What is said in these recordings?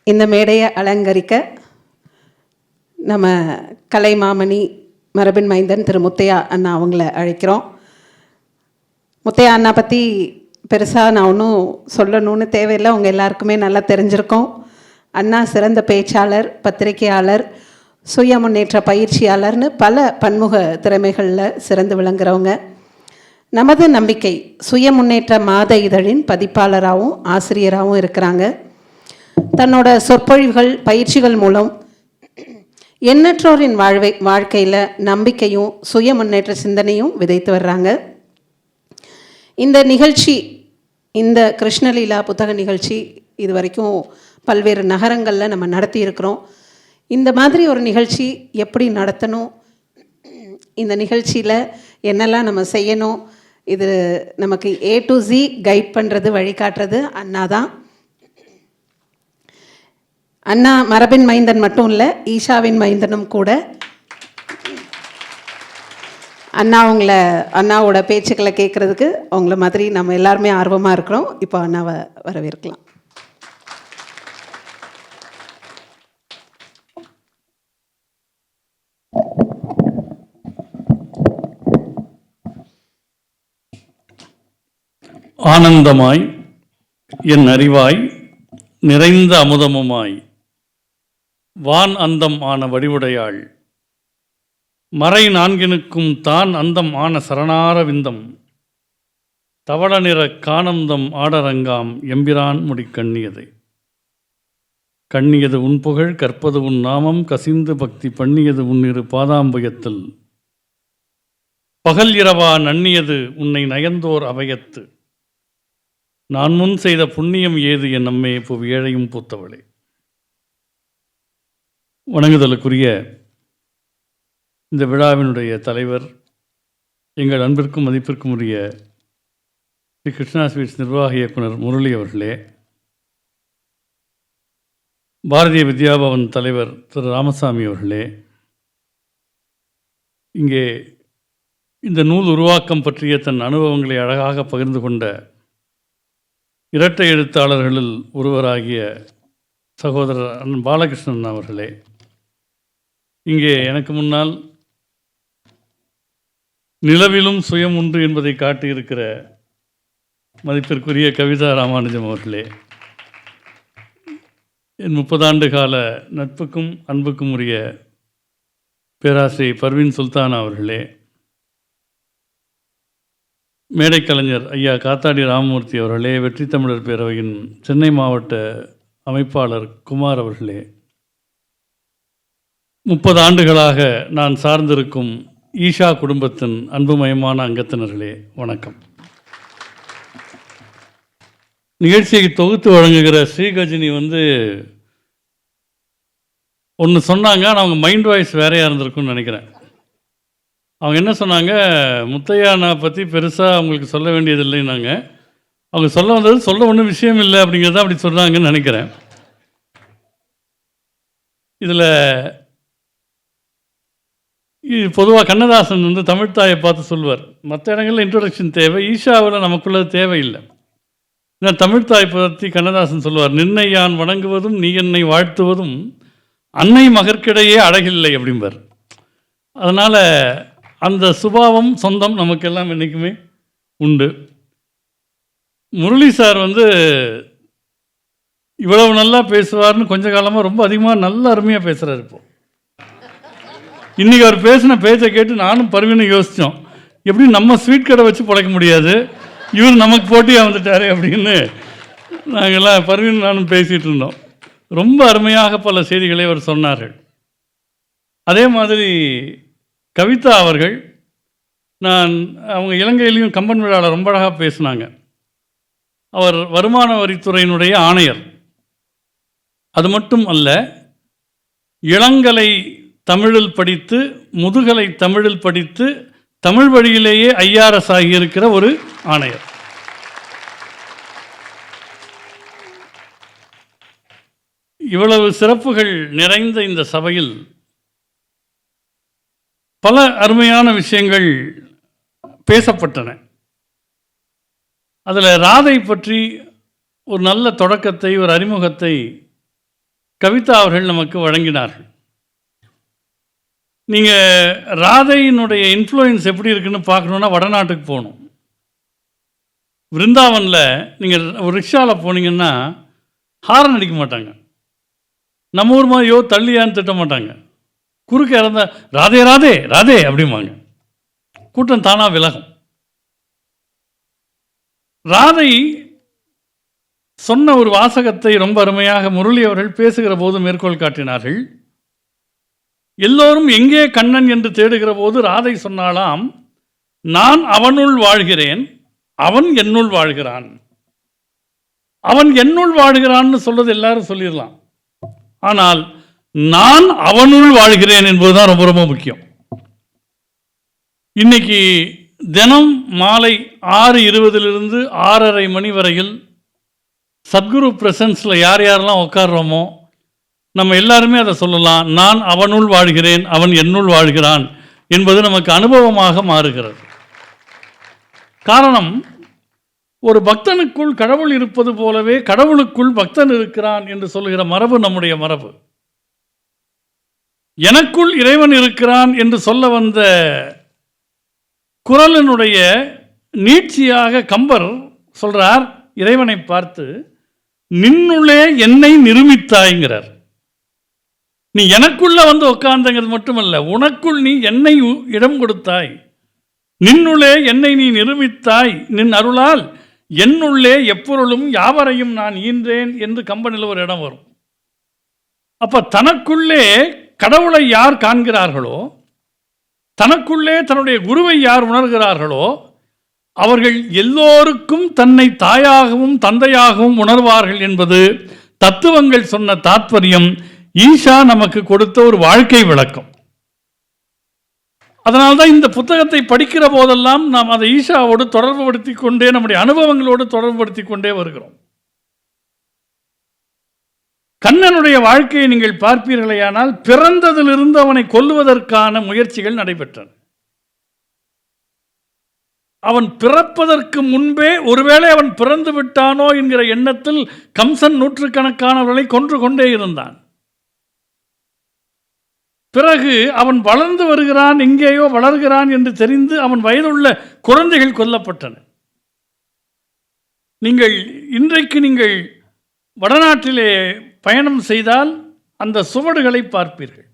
இந்த மேடையை அலங்கரிக்க நம்ம கலைமாமணி மரபின் மைந்தன் திரு முத்தையா அண்ணா அவங்கள அழைக்கிறோம். முத்தையா அண்ணா பற்றி பெருசாக நான் ஒன்றும் சொல்லணும்னு தேவையில்லை, அவங்க எல்லாருக்குமே நல்லா தெரிஞ்சிருக்கோம். அண்ணா சிறந்த பேச்சாளர், பத்திரிகையாளர், சுய முன்னேற்ற பயிற்சியாளர்னு பல பன்முக திறமைகளில் சிறந்து விளங்குறவங்க. நமது நம்பிக்கை சுய முன்னேற்ற மாத இதழின் பதிப்பாளராகவும் ஆசிரியராகவும் இருக்கிறாங்க. தன்னோட சொற்பொழிவுகள், பயிற்சிகள் மூலம் எண்ணற்றோரின் வாழ்க்கையில் நம்பிக்கையும் சுய முன்னேற்ற சிந்தனையும் விதைத்து வர்றாங்க. இந்த நிகழ்ச்சி, இந்த கிருஷ்ணலீலா புத்தக நிகழ்ச்சி இது வரைக்கும் பல்வேறு நகரங்களில் நம்ம நடத்தி இருக்கிறோம். இந்த மாதிரி ஒரு நிகழ்ச்சி எப்படி நடத்தணும், இந்த நிகழ்ச்சியில் என்னெல்லாம் நம்ம செய்யணும், இது நமக்கு A to Z கைட் பண்ணுறது, வழிகாட்டுறது அண்ணா தான். அண்ணா மரபின் மைந்தன் மட்டும் இல்லை, ஈஷாவின் மைந்தனும் கூட. அண்ணாவோட பேச்சுக்களை கேட்குறதுக்கு அவங்கள மாதிரி நம்ம எல்லாருமே ஆர்வமாக இருக்கிறோம். இப்போ அண்ணாவை வரவேற்கலாம். ஆனந்தமாய் என் அறிவாய் நிறைந்த அமுதமுமாய் வான் அந்தம் ஆன வடிவுடையாள் மறை நான்கினுக்கும் தான் அந்தம் ஆன சரணார விந்தம் தவள நிற கானந்தம் ஆடரங்காம் எம்பிரான் முடி கண்ணியதை கண்ணியது உன் புகழ் கற்பது உன் நாமம் கசிந்து பக்தி பண்ணியது உன்னிரு பாதாம்பயத்தில் பகல் இரவா நன்னியது உன்னை நயந்தோர் அவையத்து நான் முன் செய்த புண்ணியம் ஏது என் நம்மே புவியேழையும் பூத்தவளே. வணங்குதலுக்குரிய இந்த விழாவினுடைய தலைவர், எங்கள் அன்பிற்கும் மதிப்பிற்கும் உரிய ஸ்ரீ கிருஷ்ணா ஸ்வீட்ஸ் நிர்வாக இயக்குனர் முரளி அவர்களே, பாரதிய வித்யாபவன் தலைவர் திரு ராமசாமி அவர்களே, இங்கே இந்த நூல் உருவாக்கம் பற்றிய தன் அனுபவங்களை அழகாக பகிர்ந்து கொண்ட இரட்டை எழுத்தாளர்களில் ஒருவராகிய சகோதரர் அண்ணன் பாலகிருஷ்ணன் அவர்களே, இங்கே எனக்கு முன்னால் நிலவிலும் சுயம் உண்டு என்பதை காட்டியிருக்கிற மதிப்பிற்குரிய கவிதா ராமானுஜம் அவர்களே, என் 30 ஆண்டு கால நட்புக்கும் அன்புக்கும் உரிய பேராசிரியர் பர்வீன் சுல்தானா அவர்களே, மேடைக்கலைஞர் ஐயா காத்தாடி ராமமூர்த்தி அவர்களே, வெற்றி தமிழர் பேரவையின் சென்னை மாவட்ட அமைப்பாளர் குமார் அவர்களே, 30 ஆண்டுகளாக நான் சார்ந்திருக்கும் ஈஷா குடும்பத்தின் அன்புமயமான அங்கத்தினர்களே, வணக்கம். நிகழ்ச்சியை தொகுத்து வழங்குகிற ஸ்ரீகஜினி ஒன்று சொன்னாங்க, ஆனால் அவங்க மைண்ட் வாய்ஸ் வேறையாக இருந்திருக்குன்னு நினைக்கிறேன். அவங்க என்ன சொன்னாங்க, முத்தையானா பற்றி பெருசாக அவங்களுக்கு சொல்ல வேண்டியதில்லைன்னாங்க. அவங்க சொல்ல வந்தது சொல்ல ஒன்றும் விஷயம் இல்லை அப்படிங்கிறத அப்படி சொல்கிறாங்கன்னு நினைக்கிறேன். இதில் பொதுவாக கண்ணதாசன் தமிழ்த்தாயை பார்த்து சொல்வார், மற்ற இடங்களில் இன்ட்ரோடக்ஷன் தேவை, ஈஷாவில் நமக்குள்ளது தேவையில்லை. ஏன்னா தமிழ்த்தாய் பற்றி கண்ணதாசன் சொல்வார், நின்னை யான் வணங்குவதும் நீ என்னை வாழ்த்துவதும் அன்னை மகற்கிடையே அழகில்லை அப்படிம்பார். அதனால் அந்த சுபாவம் சொந்தம் நமக்கெல்லாம் என்றைக்குமே உண்டு. முரளி சார் இவ்வளவு நல்லா பேசுவார்னு கொஞ்ச காலமாக ரொம்ப அதிகமாக நல்ல அருமையாக பேசுகிறார். இப்போ இன்றைக்கி அவர் பேசின பேச்சை கேட்டு நானும் பர்வீனும் யோசித்தோம், எப்படி நம்ம ஸ்வீட் கடை வச்சு பழைக்க முடியாது, இவர் நமக்கு போட்டியாக வந்துட்டாரே அப்படின்னு நாங்கள்லாம் பர்வீன் நானும் பேசிகிட்டு இருந்தோம். ரொம்ப அருமையாக பல செய்திகளை அவர் சொன்னார்கள். அதே மாதிரி கவிதா அவர்கள், அவங்க இலங்கையிலையும் கம்பன் விழாவில் ரொம்ப அழகாக பேசினாங்க. அவர் வருமான வரித்துறையினுடைய ஆணையர். அது மட்டும் அல்ல, இளங்கலை தமிழில் படித்து முதுகலை தமிழில் படித்து தமிழ் வழியிலேயே IRS ஆகியிருக்கிற ஒரு ஆணையர். இவ்வளவு சிறப்புகள் நிறைந்த இந்த சபையில் பல அருமையான விஷயங்கள் பேசப்பட்டன. அதில் ராதை பற்றி ஒரு நல்ல தொடக்கத்தை, ஒரு அறிமுகத்தை கவிதா அவர்கள் நமக்கு வழங்கினார்கள். நீங்கள் ராதையினுடைய இன்ஃப்ளூயன்ஸ் எப்படி இருக்குன்னு பார்க்கணுன்னா வடநாட்டுக்கு போகணும். விருந்தாவனில் நீங்கள் ஒரு ரிக்ஷாவில் போனீங்கன்னா ஹாரன் அடிக்க மாட்டாங்க. நம்ம ஊர் மாதிரியோ தள்ளியான்னு திட்ட மாட்டாங்க. குறுக்க இறந்த ராதே ராதே ராதே அப்படிம்பாங்க. கூட்டம் தானாக விலகும். ராதை சொன்ன ஒரு வாசகத்தை ரொம்ப அருமையாக முரளி அவர்கள் பேசுகிற போது மேற்கோள் காட்டினார்கள். எல்லோரும் எங்கே கண்ணன் என்று தேடுகிற போது ராதை சொன்னாலாம், நான் அவனுள் வாழ்கிறேன், அவன் என்னுள் வாழ்கிறான். அவன் என்னுள் வாழ்கிறான்னு சொல்றது எல்லாரும் சொல்லிடலாம். ஆனால் நான் அவனுள் வாழ்கிறேன் என்பதுதான் ரொம்ப ரொம்ப முக்கியம். இன்னைக்கு தினம் மாலை 6:20 6:30 மணி வரையில் சத்குரு பிரசன்ஸில் யார் யாரெல்லாம் உட்கார்றோமோ நம்ம எல்லாருமே அதை சொல்லலாம். நான் அவனுள் வாழ்கிறேன், அவன் என்னுள் வாழ்கிறான் என்பது நமக்கு அனுபவமாக மாறுகிறது. காரணம், ஒரு பக்தனுக்குள் கடவுள் இருப்பது போலவே கடவுளுக்குள் பக்தன் இருக்கிறான் என்று சொல்லுகிற மரபு நம்முடைய மரபு. எனக்குள் இறைவன் இருக்கிறான் என்று சொல்ல வந்த குறளினுடைய நீட்சியாக கம்பர் சொல்றார் இறைவனை பார்த்து, நின்னுள்ளே என்னை நிருமித்தாய்ங்கிறார். நீ எனக்குள்ள வந்து உட்கார்ந்தங்கிறது மட்டுமல்ல, உனக்குள் நீ என்னை இடம் கொடுத்தாய். நின்னுள்ளே என்னை நீ நிருமித்தாய், நின் அருளால் என்னுள்ளே எப்பொருளும் யாவரையும் நான் ஈன்றேன் என்று கம்பனில் ஒரு இடம் வரும். அப்ப தனக்குள்ளே கடவுளை யார் காண்கிறார்களோ, தனக்குள்ளே தன்னுடைய குருவை யார் உணர்கிறார்களோ, அவர்கள் எல்லோருக்கும் தன்னை தாயாகவும் தந்தையாகவும் உணர்வார்கள் என்பது தத்துவங்கள் சொன்ன தாத்பரியம். ஈஷா நமக்கு கொடுத்த ஒரு வாழ்க்கை விளக்கம். அதனால்தான் இந்த புத்தகத்தை படிக்கிற போதெல்லாம் நாம் அதை ஈஷாவோடு தொடர்பு படுத்தி கொண்டே, நம்முடைய அனுபவங்களோடு தொடர்பு படுத்தி கொண்டே வருகிறோம். கண்ணனுடைய வாழ்க்கையை நீங்கள் பார்ப்பீர்களேயானால் பிறந்ததிலிருந்து அவனை கொல்லுவதற்கான முயற்சிகள் நடைபெற்றன. அவன் பிறப்பதற்கு முன்பே ஒருவேளை அவன் பிறந்து விட்டானோ என்கிற எண்ணத்தில் கம்சன் நூற்றுக்கணக்கானவர்களை கொன்று கொண்டே இருந்தான். பிறகு அவன் வளர்ந்து வருகிறான், எங்கேயோ வளர்கிறான் என்று தெரிந்து அவன் வயதுள்ள குழந்தைகள் கொல்லப்பட்டன. இன்றைக்கு நீங்கள் வடநாட்டிலே பயணம் செய்தால் அந்த சுவடுகளை பார்ப்பீர்கள்.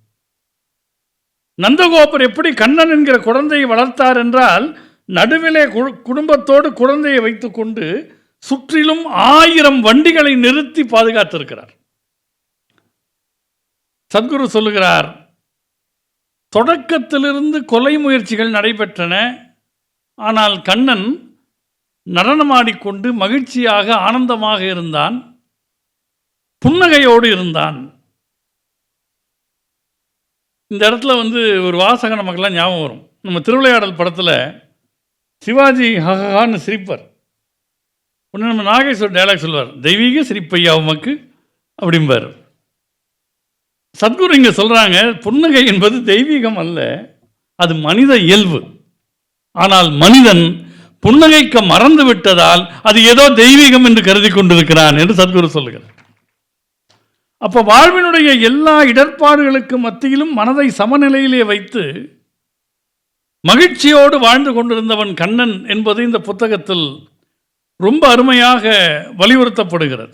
நந்தகோபர் எப்படி கண்ணன் என்கிற குழந்தையை வளர்த்தார் என்றால், நடுவிலே குடும்பத்தோடு குழந்தையை வைத்துக்கொண்டு சுற்றிலும் 1000 வண்டிகளை நிறுத்தி பாதுகாத்திருக்கிறார். சத்குரு சொல்லுகிறார், தொடக்கத்திலிருந்து கொலை முயற்சிகள் நடைபெற்றன. ஆனால் கண்ணன் நடனமாடிக்கொண்டு மகிழ்ச்சியாக ஆனந்தமாக இருந்தான், புன்னகையோடு இருந்தான். இந்த இடத்துல ஒரு வாசகம் நமக்கெல்லாம் ஞாபகம் வரும். நம்ம திருவிளையாடல் படத்தில் சிவாஜி ஹஹான்னு சிரிப்பார். ஒன்று நம்ம நாகேஸ்வர் டைலாக் சொல்வார், தெய்வீக சிரிப்பையா உமக்கு அப்படிம்பார். சத்குரு இங்கே சொல்கிறாங்க, புன்னகை என்பது தெய்வீகம் அல்ல, அது மனித இயல்பு. ஆனால் மனிதன் புன்னகைக்க மறந்து விட்டதால் அது ஏதோ தெய்வீகம் என்று கருதி கொண்டிருக்கிறான் என்று சத்குரு சொல்லுகிறார். அப்போ வாழ்வினுடைய எல்லா இடர்பாடுகளுக்கு மத்தியிலும் மனதை சமநிலையிலே வைத்து மகிழ்ச்சியோடு வாழ்ந்து கொண்டிருந்தவன் கண்ணன் என்பது இந்த புத்தகத்தில் ரொம்ப அருமையாக வலியுறுத்தப்படுகிறது.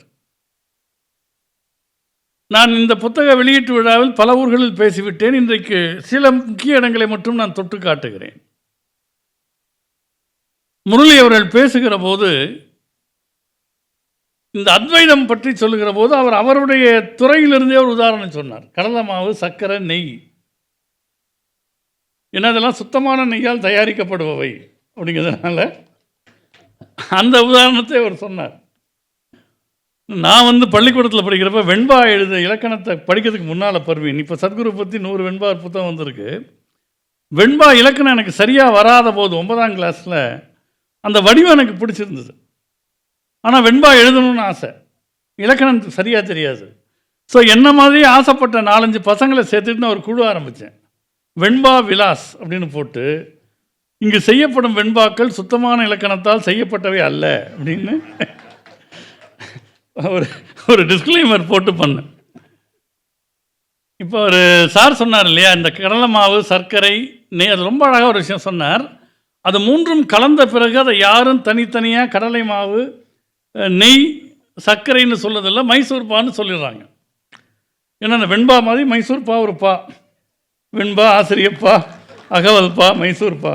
நான் இந்த புத்தக வெளியீட்டு விழாவில் பல ஊர்களில் பேசிவிட்டேன். இன்றைக்கு சில முக்கிய இடங்களை மட்டும் நான் தொட்டு காட்டுகிறேன். முரளி அவர்கள் பேசுகிற போது இந்த அத்வைதம் பற்றி சொல்லுகிற போது அவருடைய துறையிலிருந்தே ஒரு உதாரணம் சொன்னார். கடலை மாவு, சர்க்கரை, நெய், ஏன்னா இதெல்லாம் சுத்தமான நெய்யால் தயாரிக்கப்படுபவை அப்படிங்கிறதுனால அந்த உதாரணத்தை அவர் சொன்னார். நான் பள்ளிக்கூடத்தில் படிக்கிறப்ப வெண்பா எழுத இலக்கணத்தை படிக்கிறதுக்கு முன்னால் பர்வீன், இப்போ சத்குரு பற்றி 100 வெண்பா புத்தகம் வந்திருக்கு. வெண்பா இலக்கணம் எனக்கு சரியாக வராத போது 9ஆம் கிளாஸில் அந்த வடிவம் எனக்கு பிடிச்சிருந்தது. ஆனால் வெண்பா எழுதணும்னு ஆசை, இலக்கணம் சரியாக தெரியாது. ஸோ என்ன மாதிரி ஆசைப்பட்ட 4-5 பசங்களை சேர்த்துட்டு நான் ஒரு குழு ஆரம்பித்தேன். வெண்பா விலாஸ் அப்படின்னு போட்டு, இங்கு செய்யப்படும் வெண்பாக்கள் சுத்தமான இலக்கணத்தால் செய்யப்பட்டவை அல்ல அப்படின்னு ஒரு டிஸ்க்ளைமர் போட்டு பண்ணேன். இப்போ ஒரு சார் சொன்னார் இல்லையா, இந்த கடலை மாவு, சர்க்கரை, நெய், அது ரொம்ப அழகாக ஒரு விஷயம் சொன்னார். அது மூன்றும் கலந்த பிறகு அதை யாரும் தனித்தனியாக கடலை மாவு, நெய், சர்க்கரைன்னு சொல்லுறதில்ல, மைசூர் பான்னு சொல்லிடுறாங்க. ஏன்னா அந்த வெண்பா மாதிரி மைசூர் பா ஒரு பா, வெண்பா, ஆசிரியப்பா, அகவல்பா, மைசூர்பா,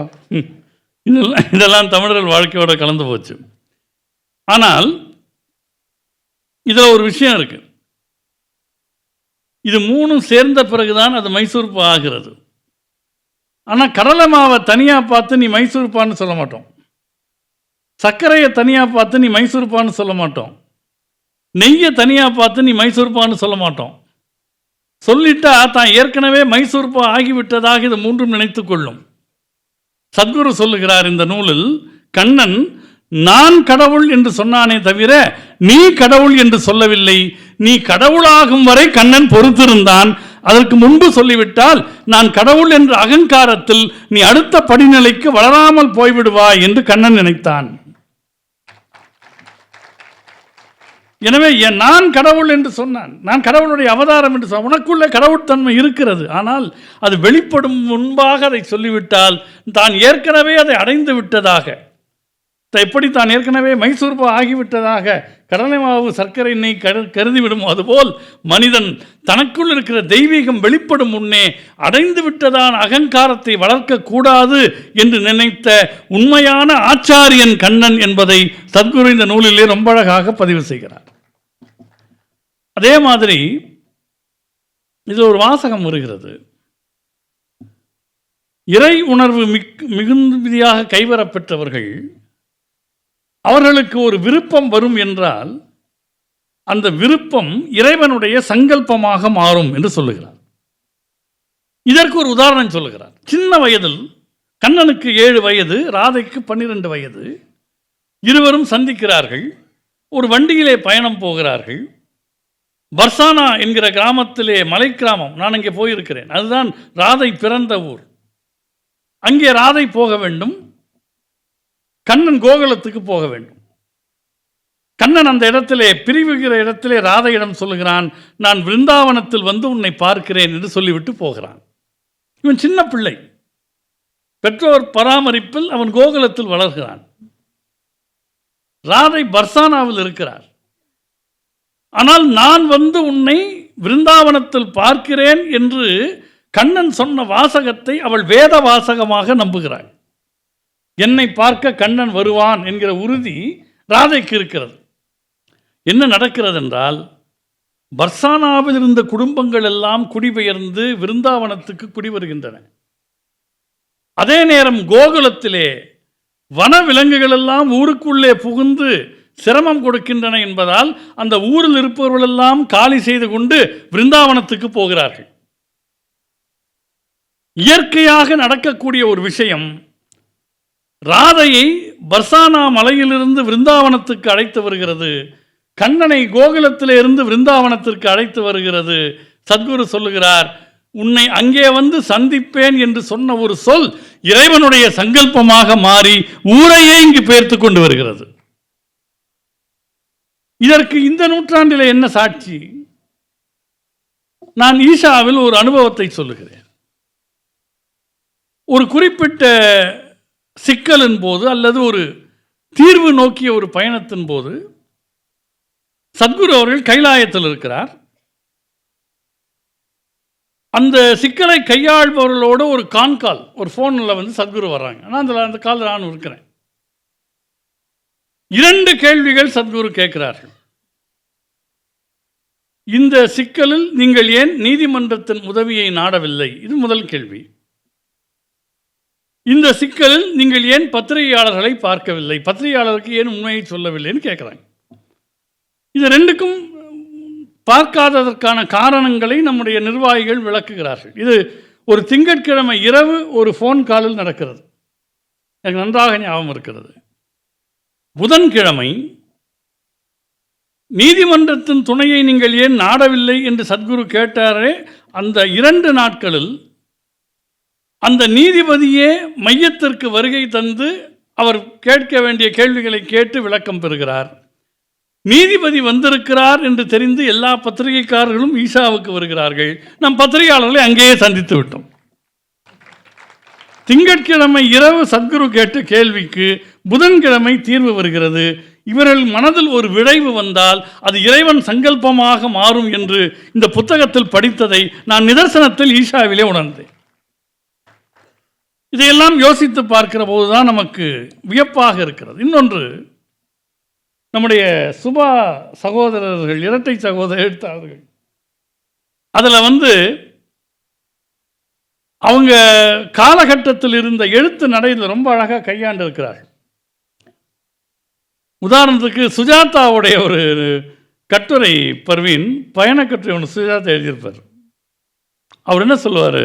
இதெல்லாம் தமிழர்கள் வாழ்க்கையோட கலந்து போச்சு. ஆனால் இதில் ஒரு விஷயம் இருக்கு. இது மூணும் சேர்ந்த பிறகுதான் அது மைசூர்பா ஆகிறது. ஆனால் கடலை மாவை தனியாக பார்த்து நீ மைசூர்பான்னு சொல்ல மாட்டோம், சர்க்கரையை தனியாக பார்த்து நீ மைசூர்பான்னு சொல்ல மாட்டோம், நெய்யை தனியாக பார்த்து நீ மைசூர்பான்னு சொல்ல மாட்டோம். சொல்லிட்டா தான் ஏற்கனவே மைசூர்பா ஆகிவிட்டதாக இது மூன்றும் நினைத்து கொள்ளும். சத்குரு சொல்லுகிறார் இந்த நூலில், கண்ணன் நான் கடவுள் என்று சொன்னானே தவிர நீ கடவுள் என்று சொல்லவில்லை. நீ கடவுளாகும் வரை கண்ணன் பொறுத்திருந்தான். அதற்கு முன்பு சொல்லிவிட்டால் நான் கடவுள் என்ற அகங்காரத்தில் நீ அடுத்த படிநிலைக்கு வளராமல் போய்விடுவாய் என்று கண்ணன் நினைத்தான். எனவே நான் கடவுள் என்று சொன்னான், நான் கடவுளுடைய அவதாரம் என்று சொன்ன, உனக்குள்ளே கடவுள்தன்மை இருக்கிறது. ஆனால் அது வெளிப்படும் முன்பாக அதை சொல்லிவிட்டால் தான் ஏற்கனவே அதை அடைந்து விட்டதாக, எப்படி தான் ஏற்கனவே மைசூர்பா ஆகிவிட்டதாக கடலை மாவு, சர்க்கரை, நெய் கருதிவிடும். அதுபோல் மனிதன் தனக்குள் இருக்கிற தெய்வீகம் வெளிப்படும் முன்னே அடைந்து விட்டதான் அகங்காரத்தை வளர்க்கக்கூடாது என்று நினைத்த உண்மையான ஆச்சாரியன் கண்ணன் என்பதை சத்குரு இந்த நூலிலே ரொம்ப அழகாக பதிவு செய்கிறார். அதே மாதிரி இது ஒரு வாசகம் வருகிறது, இறை உணர்வு மிகுதியாக கைவரப்பெற்றவர்கள், அவர்களுக்கு ஒரு விருப்பம் வரும் என்றால் அந்த விருப்பம் இறைவனுடைய சங்கல்பமாக மாறும் என்று சொல்லுகிறார். இதற்கு ஒரு உதாரணம் சொல்லுகிறார். சின்ன வயதில் கண்ணனுக்கு 7 வயது, ராதைக்கு 12 வயது. இருவரும் சந்திக்கிறார்கள். ஒரு வண்டியிலே பயணம் போகிறார்கள். பர்சானா என்கிற கிராமத்திலே, மலை கிராமம், நான் அங்கே போயிருக்கிறேன், அதுதான் ராதை பிறந்த ஊர். அங்கே ராதை போக வேண்டும், கண்ணன் கோகுலத்துக்கு போக வேண்டும். கண்ணன் அந்த இடத்திலே, பிரிவுகிற இடத்திலே ராதையிடம் சொல்லுகிறான், நான் விருந்தாவனத்தில் வந்து உன்னை பார்க்கிறேன் என்று சொல்லிவிட்டு போகிறான். இவன் சின்ன பிள்ளை, பெற்றோர் பராமரிப்பில் அவன் கோகுலத்தில் வளர்கிறான். ராதை பர்சானாவில் இருக்கிறார். ஆனால் நான் வந்து உன்னை விருந்தாவனத்தில் பார்க்கிறேன் என்று கண்ணன் சொன்ன வாசகத்தை அவள் வேத வாசகமாக நம்புகிறாள். என்னை பார்க்க கண்ணன் வருவான் என்கிற உறுதி ராதைக்கு இருக்கிறது. என்ன நடக்கிறது என்றால், பர்சானாவில் இருந்த குடும்பங்கள் எல்லாம் குடிபெயர்ந்து விருந்தாவனத்துக்கு குடிவருகின்றன. அதே நேரம் கோகுலத்திலே வன விலங்குகள் எல்லாம் ஊருக்குள்ளே புகுந்து சிரமம் கொடுக்கின்றன என்பதால் அந்த ஊரில் இருப்பவர்களெல்லாம் காலி செய்து கொண்டு விருந்தாவனத்துக்கு போகிறார்கள். இயற்கையாக நடக்கக்கூடிய ஒரு விஷயம், ராதையை பர்சானா மலையிலிருந்து விருந்தாவனத்துக்கு அழைத்து வருகிறது, கண்ணனை கோகுலத்திலே இருந்து விருந்தாவனத்திற்கு அழைத்து வருகிறது. சத்குரு சொல்லுகிறார், உன்னை அங்கே வந்து சந்திப்பேன் என்று சொன்ன ஒரு சொல் இறைவனுடைய சங்கல்பமாக மாறி ஊரையே இங்கு பெயர்த்து கொண்டு வருகிறது. இதற்கு இந்த நூற்றாண்டில் என்ன சாட்சி? நான் ஈஷாவில் ஒரு அனுபவத்தை சொல்லுகிறேன். ஒரு குறிப்பிட்ட சிக்கலின் போது அல்லது ஒரு தீர்வு நோக்கிய ஒரு பயணத்தின் போது சத்குரு அவர்கள் கைலாயத்தில் இருக்கிறார். அந்த சிக்கலை கையாள்பவர்களோடு ஒரு கான்கால், ஒரு ஃபோனில் வந்து சத்குரு வர்றாங்க. ஆனால் அந்த காலில் நான் இருக்கிறேன். 2 கேள்விகள் சத்குரு கேட்கிறார்கள். இந்த சிக்கலில் நீங்கள் ஏன் நீதிமன்றத்தின் உதவியை நாடவில்லை? இது முதல் கேள்வி. இந்த சிக்கலில் நீங்கள் ஏன் பத்திரிகையாளர்களை பார்க்கவில்லை, பத்திரிகையாளருக்கு ஏன் உண்மையை சொல்லவில்லைன்னு கேட்குறாங்க. இது 2க்கும் பார்க்காததற்கான காரணங்களை நம்முடைய நிர்வாகிகள் விளக்குகிறார்கள். இது ஒரு திங்கட்கிழமை இரவு ஒரு ஃபோன் காலில் நடக்கிறது, எனக்கு நன்றாக ஞாபகம் இருக்கிறது. புதன்கிழமை நீதிமன்றத்தின் துணையை நீங்கள் ஏன் நாடவில்லை என்று சத்குரு கேட்டாரே, அந்த 2 நாட்களில் அந்த நீதிபதியே மையத்திற்கு வருகை தந்து அவர் கேட்க வேண்டிய கேள்விகளை கேட்டு விளக்கம் பெறுகிறார். நீதிபதி வந்திருக்கிறார் என்று தெரிந்து எல்லா பத்திரிகைக்காரர்களும் ஈஷாவுக்கு வருகிறார்கள். நம் பத்திரிகையாளர்களை அங்கேயே சந்தித்து விட்டோம். திங்கட்கிழமை இரவு சத்குரு கேட்ட கேள்விக்கு புதன்கிழமை தீர்வு வருகிறது. இவர்கள் மனதில் ஒரு விளைவு வந்தால் அது இறைவன் சங்கல்பமாக மாறும் என்று இந்த புத்தகத்தில் படித்ததை நான் நிதர்சனத்தில் ஈஷாவிலே உணர்ந்தேன். இதையெல்லாம் யோசித்து பார்க்கிற போதுதான் நமக்கு வியப்பாக இருக்கிறது. இன்னொன்று, நம்முடைய சுபா சகோதரர்கள், இரட்டை சகோதர எழுத்தாளர்கள், அதில் அவங்க காலகட்டத்தில் இருந்த எழுத்து நடையில் ரொம்ப அழகாக கையாண்டு இருக்கிறார்கள். உதாரணத்துக்கு சுஜாதாவுடைய ஒரு கட்டுரை, பர்வீன் பயணக்கட்டுரை ஒன்று சுஜாதா எழுதியிருப்பார். அவர் என்ன சொல்லுவார்,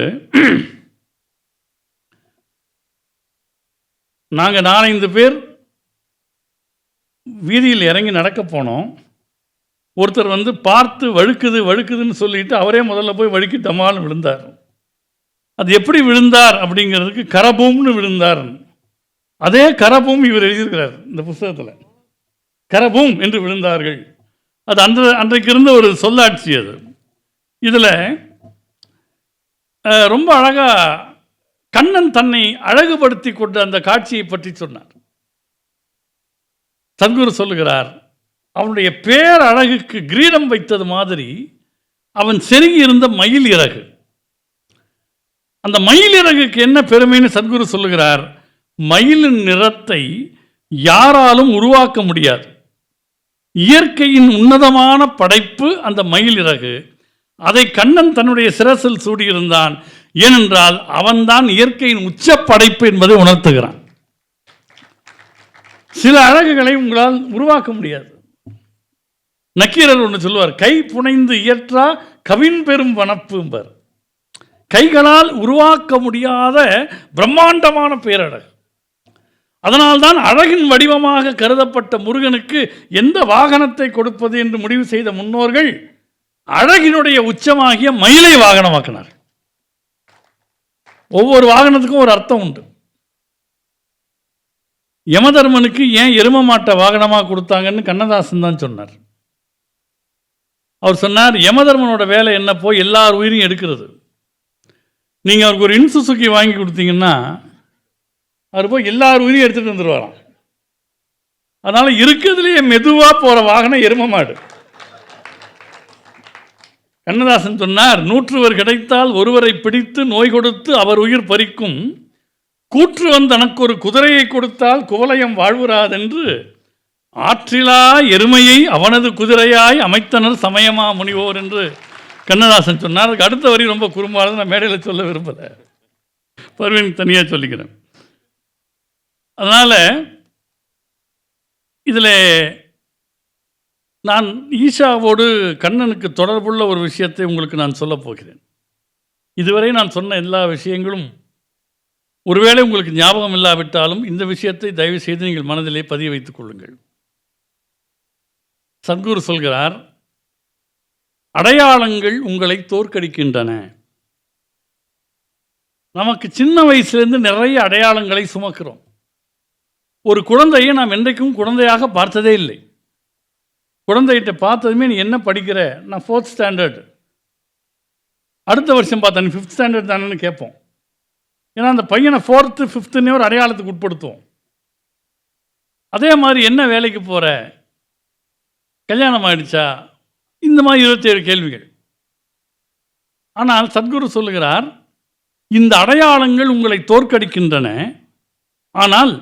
நாங்கள் 4-5 பேர் வீதியில் இறங்கி நடக்க போனோம். ஒருத்தர் பார்த்து வழுக்குதுன்னு சொல்லிட்டு அவரே முதல்ல போய் வழுக்கி டமால்னு விழுந்தார். அது எப்படி விழுந்தார் அப்படிங்கிறதுக்கு கரபூம்னு விழுந்தார். அதே கரபூம் இவர் எழுதியிருக்கிறார் இந்த புத்தகத்தில். கரபூம் என்று விழுந்தார்கள். அது அன்றைக்கு இருந்த ஒரு சொல்லாட்சி. அது இதில் ரொம்ப அழகாக கண்ணன் தன்னை அழகுபடுத்தி கொண்ட அந்த காட்சியை பற்றி சொன்னார். சத்குரு சொல்லுகிறார், அவனுடைய பேரழகுக்கு கிரீடம் வைத்தது மாதிரி அவன் செருகி இருந்த மயில் இறகு. அந்த மயில் இறகுக்கு என்ன பெருமைன்னு சத்குரு சொல்லுகிறார், மயிலின் நிறத்தை யாராலும் உருவாக்க முடியாது. இயற்கையின் உன்னதமான படைப்பு அந்த மயில் இறகு. அதை கண்ணன் தன்னுடைய சிரசில் சூடியிருந்தான். ஏனென்றால் அவன்தான் இயற்கையின் உச்ச படைப்பு என்பதை உணர்த்துகிறான். சில அழகுகளை உங்களால் உருவாக்க முடியாது. நக்கீரர் ஒன்று சொல்லுவார், கை புனைந்து இயற்றா கவின் பெரும் வனப்பும்பர். கைகளால் உருவாக்க முடியாத பிரம்மாண்டமான பேரழகு. அதனால்தான் அழகின் வடிவமாக கருதப்பட்ட முருகனுக்கு எந்த வாகனத்தை கொடுப்பது என்று முடிவு செய்த முன்னோர்கள் அழகினுடைய உச்சமாகிய மயிலை வாகனமாக்கினார். ஒவ்வொரு வாகனத்துக்கும் ஒரு அர்த்தம் உண்டு. யமதர்மனுக்கு ஏன் எரும மாட்டை வாகனமாக கொடுத்தாங்கன்னு கண்ணதாசன் தான் சொன்னார். அவர் சொன்னார், யமதர்மனோட வேலை என்ன, போய் எல்லார் உயிரையும் எடுக்கிறது. நீங்கள் அவருக்கு ஒரு இன்சுசுக்கி வாங்கி கொடுத்தீங்கன்னா அவர் போய் எல்லார் உயிரையும் எடுத்துகிட்டு வந்துடுவாராம். அதனால் இருக்கிறதுலேயே மெதுவாக போகிற வாகனம் எரும மாடு. கண்ணதாசன் சொன்னார், 100 கிடைத்தால் ஒருவரை பிடித்து நோய் கொடுத்து அவர் உயிர் பறிக்கும், கூற்று தனக்கு ஒரு குதிரையை கொடுத்தால் குவலயம் வாழ்வுறாதென்று ஆற்றிலா எருமையை அவனது குதிரையாய் அமைத்தனர் சமயமா முனிவோர் என்று கண்ணதாசன் சொன்னார். அதுக்கு அடுத்த வரி ரொம்ப குறும்பானது, நான் மேடையில் சொல்ல விரும்பலை, பர்வீன் தனியாக சொல்லிக்கிறேன். அதனால் இதில் நான் ஈஷாவோடு கண்ணனுக்கு தொடர்புள்ள ஒரு விஷயத்தை உங்களுக்கு நான் சொல்லப் போகிறேன். இதுவரை நான் சொன்ன எல்லா விஷயங்களும் ஒருவேளை உங்களுக்கு ஞாபகம் இல்லாவிட்டாலும் இந்த விஷயத்தை தயவு செய்து நீங்கள் மனதிலே பதிய வைத்துக் கொள்ளுங்கள். சத்குரு சொல்கிறார், அடையாளங்கள் உங்களை தோற்கடிக்கின்றன. நமக்கு சின்ன வயசுலேருந்து நிறைய அடையாளங்களை சுமக்கிறோம். ஒரு குழந்தையை நாம் என்றைக்கும் குழந்தையாக பார்த்ததே இல்லை. குழந்தைகிட்ட பார்த்ததுமே நீ என்ன படிக்கிற, நான் 4th ஸ்டாண்டர்ட், அடுத்த வருஷம் பார்த்தா நீ 5th ஸ்டாண்டர்ட் தானேன்னு கேட்போம். ஏன்னா அந்த பையனை 4th 5th ஒரு அடையாளத்துக்கு உட்படுத்துவோம். அதே மாதிரி என்ன வேலைக்கு போகிற, கல்யாணம் ஆயிடுச்சா, இந்த மாதிரி 27 கேள்விகள். ஆனால் சத்குரு சொல்லுகிறார், இந்த அடையாளங்கள் உங்களை தோற்கடிக்கின்றன. ஆனால்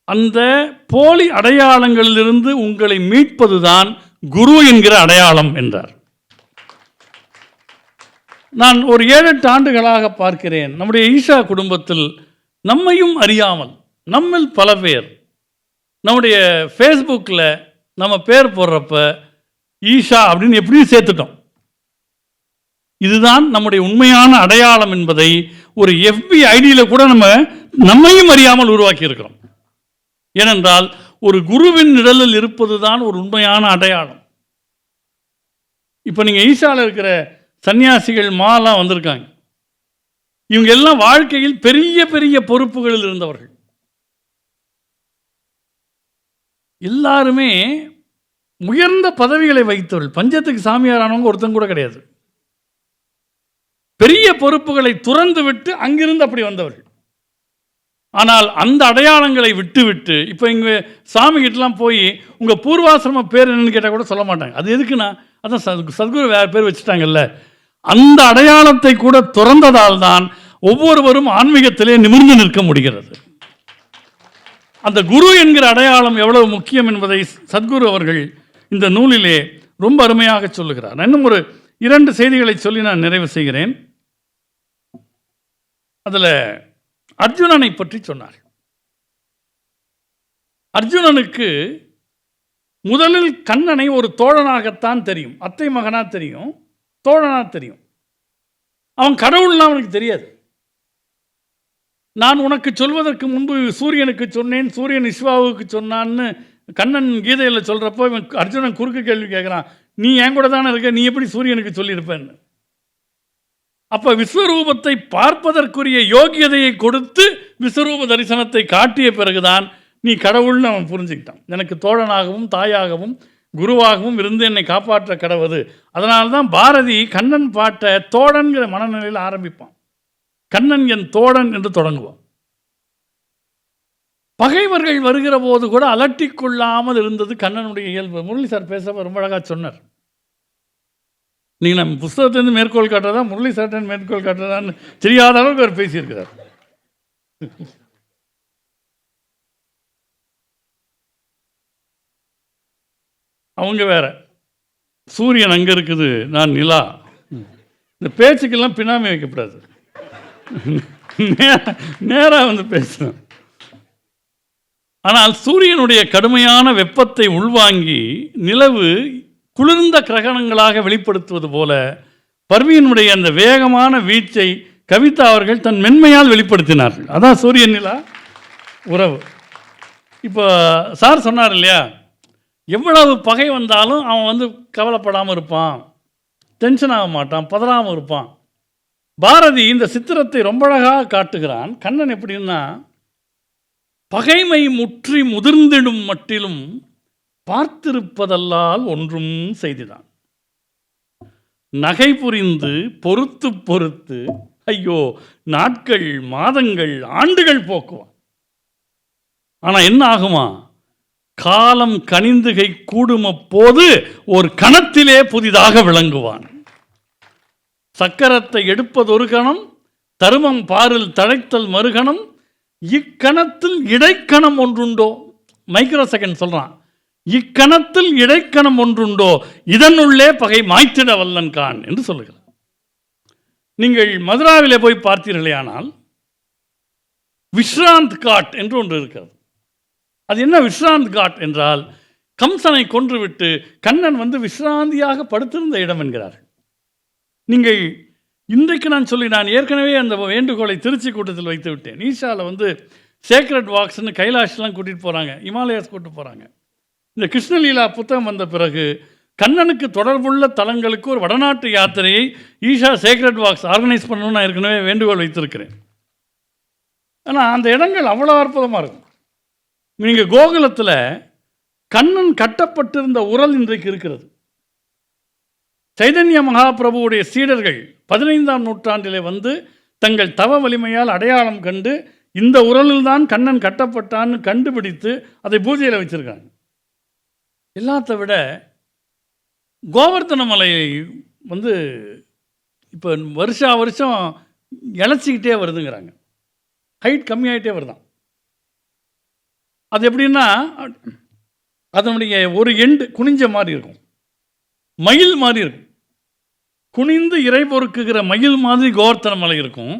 அந்த போலி அடையாளங்களிலிருந்து உங்களை மீட்பதுதான் குரு என்கிற அடையாளம் என்றார். நான் ஒரு 7-8 ஆண்டுகளாக பார்க்கிறேன், நம்முடைய ஈஷா குடும்பத்தில் நம்மையும் அறியாமல் நம்மில் பல பேர் நம்முடைய ஃபேஸ்புக்கில் நம்ம பேர் போடுறப்ப ஈஷா அப்படின்னு எப்படியும் சேர்த்துட்டோம். இதுதான் நம்முடைய உண்மையான அடையாளம் என்பதை ஒரு FB ஐடியில் கூட நம்மையும் அறியாமல் உருவாக்கி இருக்கிறோம். ஏனென்றால் ஒரு குருவின் நிழலில் இருப்பது தான் ஒரு உண்மையான அடையாளம். இப்போ நீங்கள் ஈஷாவில் இருக்கிற சன்னியாசிகள் மாலாம் வந்திருக்காங்க. இவங்க எல்லாம் வாழ்க்கையில் பெரிய பெரிய பொறுப்புகளில் இருந்தவர்கள். எல்லாருமே உயர்ந்த பதவிகளை வகித்தவர்கள். பஞ்சத்துக்கு சாமியாரானவங்க ஒருத்தன் கூட கிடையாது. பெரிய பொறுப்புகளை துறந்து விட்டு அங்கிருந்து அப்படி வந்தவர்கள். ஆனால் அந்த அடையாளங்களை விட்டு இப்போ இங்கே சாமி கிட்டலாம் போய் உங்கள் பூர்வாசிரம பேர் என்னன்னு கேட்டால் கூட சொல்ல மாட்டாங்க. அது எதுக்குன்னா அதான் சத்குரு வேறு பேர் வச்சுட்டாங்கல்ல. அந்த அடையாளத்தை கூட துறந்ததால் தான் ஒவ்வொருவரும் ஆன்மீகத்திலே நிமிர்ந்து நிற்க முடிகிறது. அந்த குரு என்கிற அடையாளம் எவ்வளவு முக்கியம் என்பதை சத்குரு அவர்கள் இந்த நூலிலே ரொம்ப அருமையாக சொல்லுகிறார். நான் இன்னும் ஒரு 2 செய்திகளை சொல்லி நான் நிறைவு செய்கிறேன். அதில் அர்ஜுனனை பற்றி சொன்னார். அர்ஜுனனுக்கு முதலில் கண்ணனை ஒரு தோழனாகத்தான் தெரியும். அத்தை மகனா தெரியும், தோழனா தெரியும். அவன் கடவுள்லாம் அவனுக்கு தெரியாது. நான் உனக்கு சொல்வதற்கு முன்பு சூரியனுக்கு சொன்னேன், சூரியன் விஸ்வாவுக்கு சொன்னான்னு கண்ணன் கீதையில் சொல்கிறப்போ இவன் அர்ஜுனன் குறுக்கு கேள்வி கேட்குறான். நீ என் கூட தானே இருக்க, நீ எப்படி சூரியனுக்கு சொல்லியிருப்பேன்னு. அப்போ விஸ்வரூபத்தை பார்ப்பதற்குரிய யோகியதையை கொடுத்து விஸ்வரூப தரிசனத்தை காட்டிய பிறகுதான் நீ கடவுள்னு அவன் புரிஞ்சுக்கிட்டான். எனக்கு தோழனாகவும் தாயாகவும் குருவாகவும் இருந்து என்னை காப்பாற்ற கடவுது. அதனால்தான் பாரதி கண்ணன் பாட்டை தோழன்கிற மனநிலையில் ஆரம்பிப்பான். கண்ணன் என் தோழன் என்று தொடங்குவான். பகைவர்கள் வருகிற போது கூட அலட்டிக்கொள்ளாமல் இருந்தது கண்ணனுடைய இயல்பு. முரளி சார் பேச ரொம்ப அழகாக சொன்னார். நீங்கள் நம்ம புஸ்தகத்திலேருந்து மேற்கோள் காட்டுறதா முரளி சார்டன் மேற்கோள் காட்டுறதான்னு தெரியாத அளவுக்கு அவர் பேசியிருக்கிறார். அவங்க வேற, சூரியன் அங்கே இருக்குது, நான் நிலா. இந்த பேச்சுக்கெல்லாம் பின்னாமே வைக்கப்படாது, நேராக வந்து பேசணும். ஆனால் சூரியனுடைய கடுமையான வெப்பத்தை உள்வாங்கி நிலவு குளிர்ந்த கிரகணங்களாக வெளிப்படுத்துவது போல பர்வீனுடைய அந்த வேகமான வீச்சை கவிதா அவர்கள் தன் மென்மையால் வெளிப்படுத்தினார்கள். அதான் சூரியன் நிலா உறவு. இப்போ சார் சொன்னார் இல்லையா, எவ்வளவு பகை வந்தாலும் அவன் வந்து கவலைப்படாமல் இருப்பான், டென்ஷன் ஆக மாட்டான், பதறாமல் இருப்பான். பாரதி இந்த சித்திரத்தை ரொம்ப அழகாக காட்டுகிறான். கண்ணன் எப்படின்னா, பகைமை முற்றி முதிர்ந்திடும் மட்டிலும் பார்த்திருப்பதல்லால் ஒன்றும் செய்திதான். நகை புரிந்து பொறுத்து பொறுத்து ஐயோ நாட்கள் மாதங்கள் ஆண்டுகள் போக்குவான். ஆனால் என்ன ஆகுமா, காலம் கனிந்துகை கூடும போது ஒரு கணத்திலே புதிதாக விளங்குவான். சக்கரத்தை எடுப்பது ஒரு கணம், தருமம் பாரில் தழைத்தல் மறுகணம், இக்கணத்தில் இடைக்கணம் ஒன்றுண்டோ. மைக்ரோ செகண்ட் சொல்றான், இக்கணத்தில் இடைக்கணம் ஒன்றுண்டோ, இதனுள்ளே பகை மாய்த்திட வல்லன் கான் என்று சொல்லுகிறார். நீங்கள் மதுராவிலே போய் பார்த்தீர்களே ஆனால் விஸ்ராந்த் காட் என்று ஒன்று இருக்கிறது. அது என்ன விஸ்ராந்த் காட் என்றால், கம்சனை கொன்றுவிட்டு கண்ணன் வந்து விஸ்ராந்தியாக படுத்திருந்த இடம் என்கிறார்கள். நீங்கள் இன்றைக்கு நான் ஏற்கனவே அந்த வேண்டுகோளை திருச்சி கூட்டத்தில் வைத்து விட்டேன். ஈஷாவில் வந்து சேக்ரெட் வாக்ஸ்ன்னு கைலாஷ்லாம் கூட்டிகிட்டு போகிறாங்க, இமாலயாஸ் கூட்டிட்டு போகிறாங்க. இந்த கிருஷ்ணலீலா புத்தகம் வந்த பிறகு கண்ணனுக்கு தொடர்புள்ள தலங்களுக்கு ஒரு வடநாட்டு யாத்திரையை ஈஷா சேக்ரெட் வாக்ஸ் ஆர்கனைஸ் பண்ணணும்னு நான் ஏற்கனவே வேண்டுகோள் வைத்திருக்கிறேன். ஆனால் அந்த இடங்கள் அவ்வளோ அற்புதமாக இருக்கும். நீங்கள் கோகுலத்தில் கண்ணன் கட்டப்பட்டிருந்த உரல் இன்றைக்கு இருக்கிறது. சைதன்ய மகாபிரபுவுடைய சீடர்கள் 15ஆம் நூற்றாண்டிலே வந்து தங்கள் தவ வலிமையால் அடையாளம் கண்டு இந்த உரலில் தான் கண்ணன் கட்டப்பட்டான்னு கண்டுபிடித்து அதை பூஜையில் வச்சுருக்காங்க. எல்லாத்த விட கோவர்த்தன மலையை வந்து இப்போ வருஷம் இழைச்சிக்கிட்டே வருதுங்கிறாங்க. ஹைட் கம்மியாகிட்டே வருதான். அது எப்படின்னா, அதனுடைய ஒரு எண்டு குனிஞ்ச மாதிரி இருக்கும், மயில் மாதிரி இருக்கும். குனிந்து இறை பொறுக்குகிற மயில் மாதிரி கோவர்த்தன மலை இருக்கும்.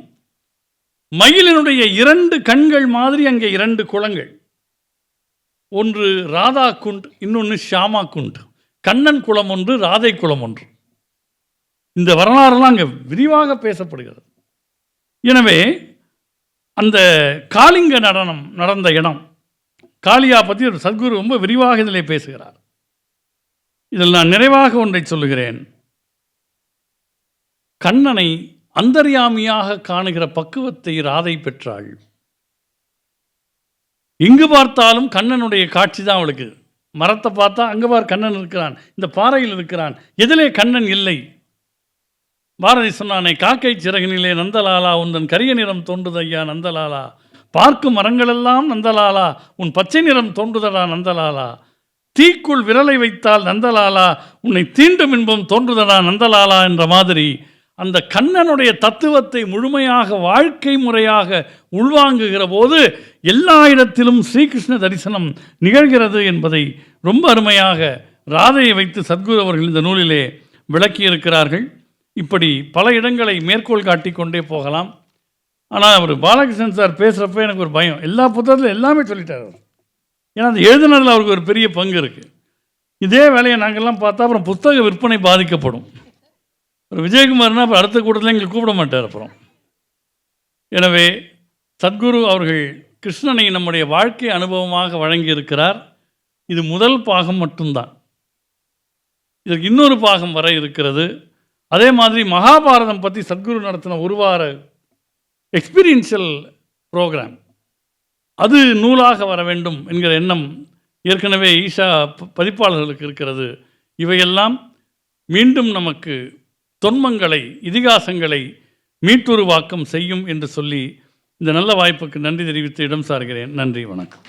மயிலினுடைய 2 கண்கள் மாதிரி அங்கே 2 குளங்கள், ஒன்று ராதா குண்ட், இன்னொன்று ஷியாமா குண்ட். கண்ணன் குளம் ஒன்று, ராதை குளம் ஒன்று. இந்த வரலாறுலாம் அங்கே விரிவாக பேசப்படுகிறது. எனவே அந்த காளிங்க நடனம் நடந்த இடம், காளியா பற்றி ஒரு சத்குரு ரொம்ப விரிவாக இதில் பேசுகிறார். இதில் நான் நிறைவாக ஒன்றை சொல்லுகிறேன். கண்ணனை அந்தர்யாமியாக காணுகிற பக்குவத்தை ராதை பெற்றாள். எங்கு பார்த்தாலும் கண்ணனுடைய காட்சி தான் அவளுக்கு. மரத்தை பார்த்தா அங்கே பார் கண்ணன் இருக்கிறான், இந்த பாறையில் இருக்கிறான், எதிலே கண்ணன் இல்லை? பாரதி சொன்னானே, காக்கை சிறகினிலே நந்தலாலா உந்தன் கரிய நிறம் தோன்றுதையா நந்தலாலா, பார்க்கும் மரங்களெல்லாம் நந்தலாலா உன் பச்சை நிறம் தோன்றுதடா நந்தலாலா, தீக்குள் விரலை வைத்தால் நந்தலாலா உன்னை தீண்டும் இன்பம் தோன்றுதடா நந்தலாலா என்ற மாதிரி அந்த கண்ணனுடைய தத்துவத்தை முழுமையாக வாழ்க்கை முறையாக உள்வாங்குகிற போது எல்லா இடத்திலும் ஸ்ரீகிருஷ்ண தரிசனம் நிகழ்கிறது என்பதை ரொம்ப அருமையாக ராதையை வைத்து சத்குரு அவர்கள் இந்த நூலிலே விளக்கியிருக்கிறார்கள். இப்படி பல இடங்களை மேற்கோள் காட்டி கொண்டே போகலாம். ஆனால் அவர் பாலகிருஷ்ணன் சார் பேசுகிறப்ப எனக்கு ஒரு பயம். எல்லா புத்தகத்திலும் எல்லாமே சொல்லிட்டார் அவர். ஏன்னா அந்த எழுதுனதில் அவருக்கு ஒரு பெரிய பங்கு இருக்குது. இதே வேலையை நாங்கள்லாம் பார்த்தா அப்புறம் புத்தக விற்பனை பாதிக்கப்படும். ஒரு விஜயகுமார்னா அப்புறம் அடுத்த கூட்டத்தில் எங்களுக்கு கூப்பிட மாட்டார் அப்புறம். எனவே சத்குரு அவர்கள் கிருஷ்ணனை நம்முடைய வாழ்க்கை அனுபவமாக வழங்கியிருக்கிறார். இது முதல் பாகம் மட்டும்தான். இதற்கு இன்னொரு பாகம் வர இருக்கிறது. அதே மாதிரி மகாபாரதம் பற்றி சத்குரு நடத்தின ஒரு வார எக்ஸ்பீரியன்ஷியல் ப்ரோக்ராம் அது நூலாக வர வேண்டும் என்கிற எண்ணம் ஏற்கனவே ஈஷா பதிப்பாளர்களுக்கு இருக்கிறது. இவையெல்லாம் மீண்டும் நமக்கு தொன்மங்களை, இதிகாசங்களை மீட்டுருவாக்கம் செய்யும் என்று சொல்லி இந்த நல்ல வாய்ப்புக்கு நன்றி தெரிவித்து இடம் சார்கிறேன். நன்றி, வணக்கம்.